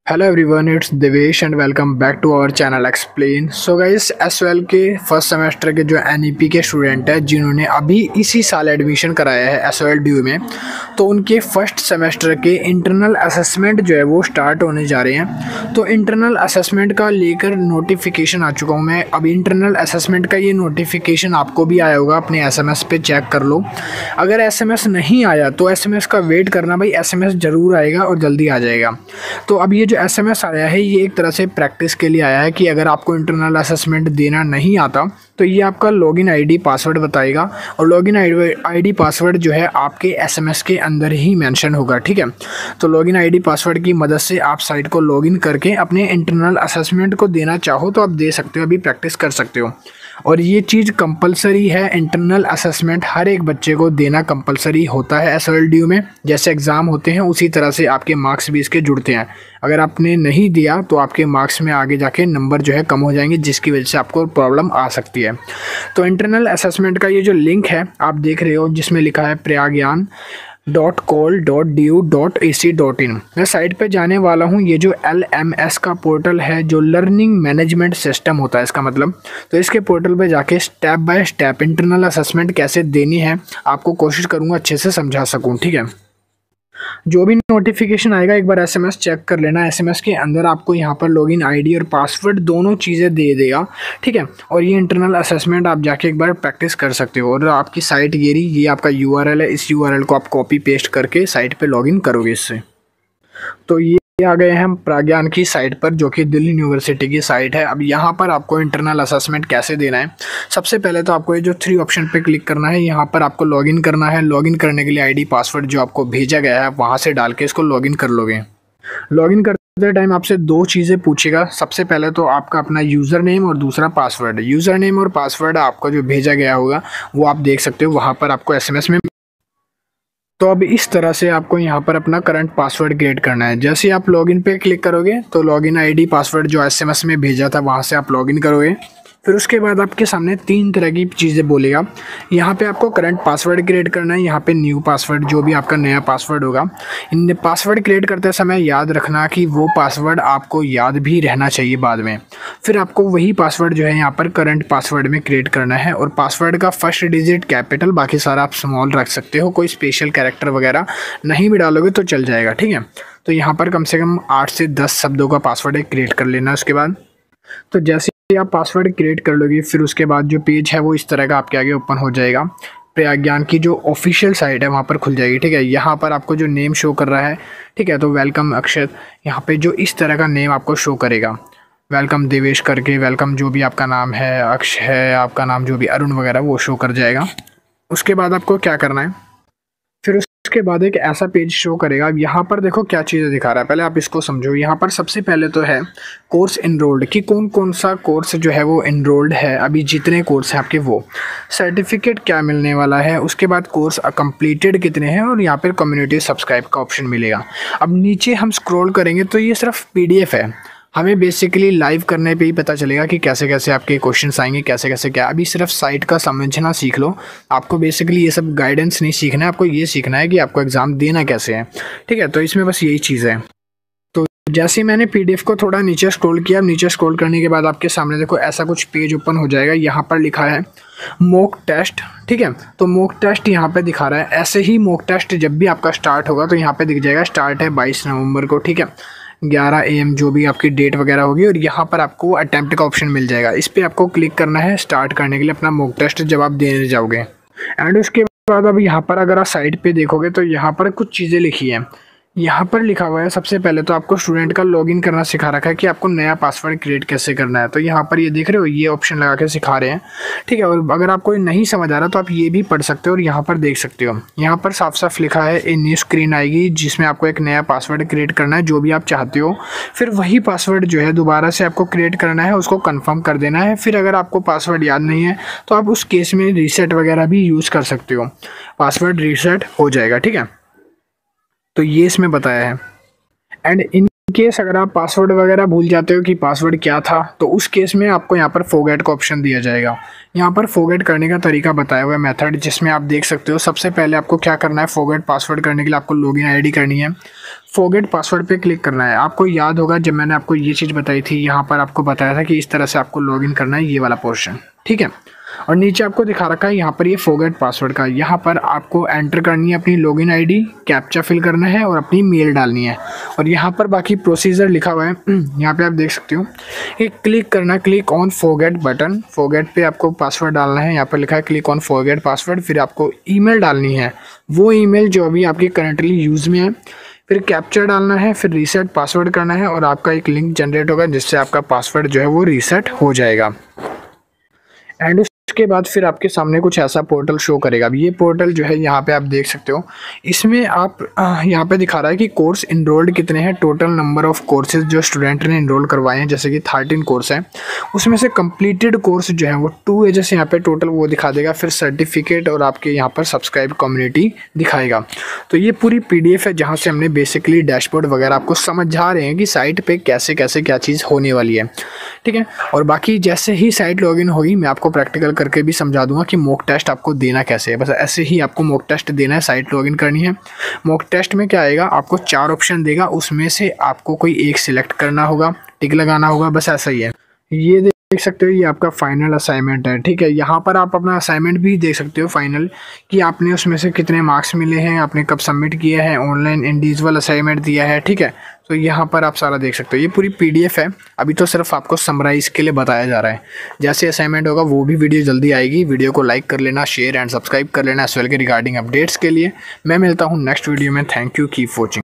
Hello everyone, it's Devesh and welcome back to our channel explain. So guys, SYL के first semester के जो NEP के student हैं जिन्होंने अभी इसी साल एडमिशन कराया है एसवाईएल ड्यू में, तो उनके फर्स्ट सेमेस्टर के इंटरनल असेसमेंट जो है वो स्टार्ट होने जा रहे हैं। तो इंटरनल असेसमेंट का लेकर नोटिफिकेशन आ चुका हूँ मैं। अब इंटरनल असेसमेंट का ये नोटिफिकेशन आपको भी आया होगा, अपने एसएमएस पे चेक कर लो। अगर एसएमएस नहीं आया तो एसएमएस का वेट करना भाई, एसएमएस ज़रूर आएगा और जल्दी आ जाएगा। तो अब ये जो एसएमएस आया है ये एक तरह से प्रैक्टिस के लिए आया है कि अगर आपको इंटरनल असेसमेंट देना नहीं आता तो ये आपका लॉगिन आईडी पासवर्ड बताएगा, और लॉगिन आईडी पासवर्ड जो है आपके एसएमएस के अंदर ही मेंशन होगा। ठीक है, तो लॉगिन आईडी पासवर्ड की मदद से आप साइट को लॉगिन करके अपने इंटरनल असेसमेंट को देना चाहो तो आप दे सकते हो, अभी प्रैक्टिस कर सकते हो। और ये चीज़ कंपलसरी है, इंटरनल असेसमेंट हर एक बच्चे को देना कंपलसरी होता है एसवाईएल ड्यू में। जैसे एग्ज़ाम होते हैं उसी तरह से आपके मार्क्स भी इसके जुड़ते हैं। अगर आपने नहीं दिया तो आपके मार्क्स में आगे जाके नंबर जो है कम हो जाएंगे, जिसकी वजह से आपको प्रॉब्लम आ सकती है। तो इंटरनल असेसमेंट का ये जो लिंक है आप देख रहे हो जिसमें लिखा है pragyan.col.du.ac.in, मैं साइट पे जाने वाला हूँ। ये जो LMS का पोर्टल है, जो लर्निंग मैनेजमेंट सिस्टम होता है इसका मतलब, तो इसके पोर्टल पे जाके step by step internal assessment कैसे देनी है आपको कोशिश करूँगा अच्छे से समझा सकूँ। ठीक है, जो भी नोटिफिकेशन आएगा एक बार एसएमएस चेक कर लेना। एसएमएस के अंदर आपको यहाँ पर लॉगिन आईडी और पासवर्ड दोनों चीज़ें दे देगा। ठीक है, और ये इंटरनल असेसमेंट आप जाके एक बार प्रैक्टिस कर सकते हो। और आपकी साइट ये आपका यूआरएल है, इस यूआरएल को आप कॉपी पेस्ट करके साइट पे लॉगिन करोगे इससे। तो ये आ गए हैं हम प्रज्ञान की साइट पर, जो कि दिल्ली यूनिवर्सिटी की साइट है। अब यहाँ पर आपको इंटरनल असेसमेंट कैसे देना है, सबसे पहले तो आपको ये जो 3 ऑप्शन पे क्लिक करना है। यहाँ पर आपको लॉगिन करना है। लॉगिन करने के लिए आईडी पासवर्ड जो आपको भेजा गया है वहाँ से डाल के इसको लॉगिन कर लोगे। लॉगिन करते टाइम आपसे 2 चीज़ें पूछेगा। सबसे पहले तो आपका अपना यूज़र नेम और दूसरा पासवर्ड। यूज़र नेम और पासवर्ड आपको जो भेजा गया होगा वो आप देख सकते हो वहाँ पर आपको एसएमएस में। तो अब इस तरह से आपको यहाँ पर अपना करंट पासवर्ड क्रिएट करना है। जैसे आप लॉगिन पे क्लिक करोगे तो लॉगिन आईडी पासवर्ड जो एसएमएस में भेजा था वहाँ से आप लॉगिन करोगे। फिर उसके बाद आपके सामने 3 तरह की चीज़ें बोलेगा। यहाँ पे आपको करंट पासवर्ड क्रिएट करना है, यहाँ पे न्यू पासवर्ड जो भी आपका नया पासवर्ड होगा। इन पासवर्ड क्रिएट करते समय याद रखना कि वो पासवर्ड आपको याद भी रहना चाहिए बाद में। फिर आपको वही पासवर्ड जो है यहाँ पर करंट पासवर्ड में क्रिएट करना है, और पासवर्ड का फर्स्ट डिजिट कैपिटल, बाकी सारा आप स्मॉल रख सकते हो। कोई स्पेशल कैरेक्टर वगैरह नहीं भी डालोगे तो चल जाएगा। ठीक है, तो यहाँ पर कम से कम 8 से 10 शब्दों का पासवर्ड क्रिएट कर लेना। उसके बाद तो जैसे आप पासवर्ड क्रिएट कर लोगे फिर उसके बाद जो पेज है वो इस तरह का आपके आगे ओपन हो जाएगा। प्रज्ञान की जो ऑफिशियल साइट है वहाँ पर खुल जाएगी। ठीक है, यहाँ पर आपको जो नेम शो कर रहा है, ठीक है, तो वेलकम अक्षत, यहाँ पे जो इस तरह का नेम आपको शो करेगा, वेलकम देवेश करके, वेलकम जो भी आपका नाम है, अक्ष है आपका नाम, जो भी अरुण वगैरह वो शो कर जाएगा। उसके बाद आपको क्या करना है, फिर उसके बाद एक ऐसा पेज शो करेगा। अब यहाँ पर देखो क्या चीज़ें दिखा रहा है, पहले आप इसको समझो। यहाँ पर सबसे पहले तो है कोर्स इनरोल्ड, कि कौन कौन सा कोर्स जो है वो इनरोल्ड है, अभी जितने कोर्स हैं आपके वो, सर्टिफिकेट क्या मिलने वाला है, उसके बाद कोर्स कंप्लीटेड कितने हैं, और यहाँ पर कम्युनिटी सब्सक्राइब का ऑप्शन मिलेगा। अब नीचे हम स्क्रॉल करेंगे तो ये सिर्फ PDF है, हमें बेसिकली लाइव करने पे ही पता चलेगा कि कैसे कैसे आपके क्वेश्चंस आएंगे, कैसे कैसे क्या। अभी सिर्फ साइट का समझना सीख लो, आपको बेसिकली ये सब गाइडेंस नहीं सीखना है, आपको ये सीखना है कि आपको एग्ज़ाम देना कैसे है। ठीक है, तो इसमें बस यही चीज़ है। तो जैसे ही मैंने PDF को थोड़ा नीचे स्क्रॉल किया, नीचे स्क्रॉल करने के बाद आपके सामने देखो ऐसा कुछ पेज ओपन हो जाएगा। यहाँ पर लिखा है मॉक टेस्ट। ठीक है, तो मॉक टेस्ट यहाँ पे दिखा रहा है। ऐसे ही मॉक टेस्ट जब भी आपका स्टार्ट होगा तो यहाँ पे दिख जाएगा स्टार्ट है 22 नवंबर को। ठीक है, 11 AM जो भी आपकी डेट वगैरह होगी, और यहाँ पर आपको अटेम्प्ट का ऑप्शन मिल जाएगा। इस पर आपको क्लिक करना है स्टार्ट करने के लिए अपना मॉक टेस्ट जब आप देने जाओगे। एंड उसके बाद अब यहाँ पर अगर आप साइड पे देखोगे तो यहाँ पर कुछ चीज़ें लिखी हैं। यहाँ पर लिखा हुआ है सबसे पहले तो आपको स्टूडेंट का लॉगिन करना सिखा रखा है कि आपको नया पासवर्ड क्रिएट कैसे करना है। तो यहाँ पर ये देख रहे हो, ये ऑप्शन लगा के सिखा रहे हैं। ठीक है, और अगर आपको नहीं समझ आ रहा तो आप ये भी पढ़ सकते हो और यहाँ पर देख सकते हो। यहाँ पर साफ साफ लिखा है एक न्यू स्क्रीन आएगी जिसमें आपको एक नया पासवर्ड क्रिएट करना है जो भी आप चाहते हो। फिर वही पासवर्ड जो है दोबारा से आपको क्रिएट करना है, उसको कन्फर्म कर देना है। फिर अगर आपको पासवर्ड याद नहीं है तो आप उस केस में रीसेट वगैरह भी यूज़ कर सकते हो, पासवर्ड रीसेट हो जाएगा। ठीक है, तो ये इसमें बताया है। एंड इन केस अगर आप पासवर्ड वगैरह भूल जाते हो कि पासवर्ड क्या था, तो उस केस में आपको यहाँ पर फॉरगेट का ऑप्शन दिया जाएगा। यहाँ पर फॉरगेट करने का तरीका बताया हुआ है मेथड, जिसमें आप देख सकते हो सबसे पहले आपको क्या करना है, फॉरगेट पासवर्ड करने के लिए आपको लॉगिन आईडी करनी है। फॉरगेट पासवर्ड पे क्लिक करना है। आपको याद होगा जब मैंने आपको ये चीज़ बताई थी, यहाँ पर आपको बताया था कि इस तरह से आपको लॉगिन करना है, ये वाला पोर्शन, ठीक है। और नीचे आपको दिखा रखा है यहाँ पर ये फॉरगेट पासवर्ड का, यहाँ पर आपको एंटर करनी है अपनी लॉगिन आईडी, कैप्चा फिल करना है और अपनी मेल डालनी है। और यहाँ पर बाकी प्रोसीजर लिखा हुआ है, यहाँ पे आप देख सकते हो कि क्लिक करना, click on forget button, forget पे आपको पासवर्ड डालना है। यहाँ पर लिखा है क्लिक ऑन फॉरगेट पासवर्ड, फिर आपको ईमेल डालनी है, वो ईमेल जो अभी आपकी करंटली यूज़ में है, फिर कैप्चर डालना है, फिर रीसेट पासवर्ड करना है और आपका एक लिंक जनरेट होगा जिससे आपका पासवर्ड जो है वो रीसेट हो जाएगा। एंड उसके बाद फिर आपके सामने कुछ ऐसा पोर्टल शो करेगा। अब ये पोर्टल जो है यहाँ पे आप देख सकते हो, इसमें आप यहाँ पे दिखा रहा है कि कोर्स इनरोल्ड कितने हैं, टोटल नंबर ऑफ कोर्सेज जो स्टूडेंट ने इनरोल करवाए हैं, जैसे कि 13 कोर्स हैं, उसमें से कंप्लीटेड कोर्स जो है वो 2 है, जैसे यहाँ पे टोटल वो दिखा देगा। फिर सर्टिफिकेट और आपके यहाँ पर सब्सक्राइब कम्युनिटी दिखाएगा। तो ये पूरी PDF है जहाँ से हमने बेसिकली डैशबोर्ड वगैरह आपको समझा रहे हैं कि साइट पे कैसे कैसे क्या चीज़ होने वाली है, ठीक है। और बाकी जैसे ही साइट लॉगिन होगी मैं आपको प्रैक्टिकल करके भी समझा दूंगा कि मॉक टेस्ट आपको देना कैसे है। बस ऐसे ही आपको मॉक टेस्ट देना है, साइट लॉगिन करनी है। मॉक टेस्ट में क्या आएगा, आपको 4 ऑप्शन देगा, उसमें से आपको कोई एक सिलेक्ट करना होगा, टिक लगाना होगा, बस ऐसा ही है। ये देख सकते हो ये आपका फाइनल असाइनमेंट है, ठीक है। यहाँ पर आप अपना असाइनमेंट भी देख सकते हो फाइनल, कि आपने उसमें से कितने मार्क्स मिले हैं, आपने कब सबमिट किया है, ऑनलाइन इंडिविजुअल असाइनमेंट दिया है, ठीक है। तो यहाँ पर आप सारा देख सकते हो। ये पूरी PDF है, अभी तो सिर्फ आपको समराइज़ के लिए बताया जा रहा है। जैसे असाइनमेंट होगा वो भी वीडियो जल्दी आएगी। वीडियो को लाइक कर लेना, शेयर एंड सब्सक्राइब कर लेना एस वेल के रिगार्डिंग अपडेट्स के लिए। मैं मिलता हूँ नेक्स्ट वीडियो में। Thank you, keep watching.